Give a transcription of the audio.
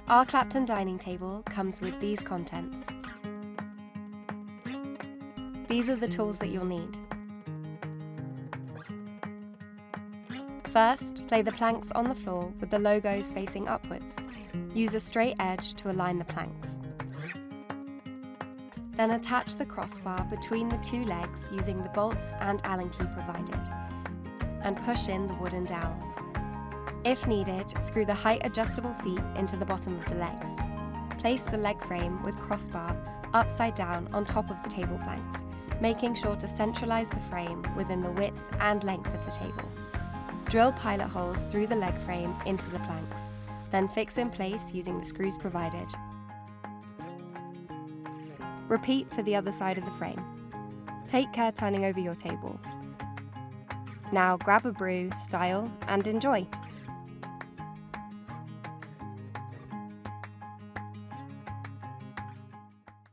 Our Clapton Dining Table comes with these contents. These are the tools that you'll need. First, lay the planks on the floor with the logos facing upwards. Use a straight edge to align the planks. Then attach the crossbar between the two legs using the bolts and Allen key provided, and push in the wooden dowels. If needed, screw the height adjustable feet into the bottom of the legs. Place the leg frame with crossbar upside down on top of the table planks, making sure to centralize the frame within the width and length of the table. Drill pilot holes through the leg frame into the planks, then fix in place using the screws provided. Repeat for the other side of the frame. Take care turning over your table. Now grab a brew, style, and enjoy.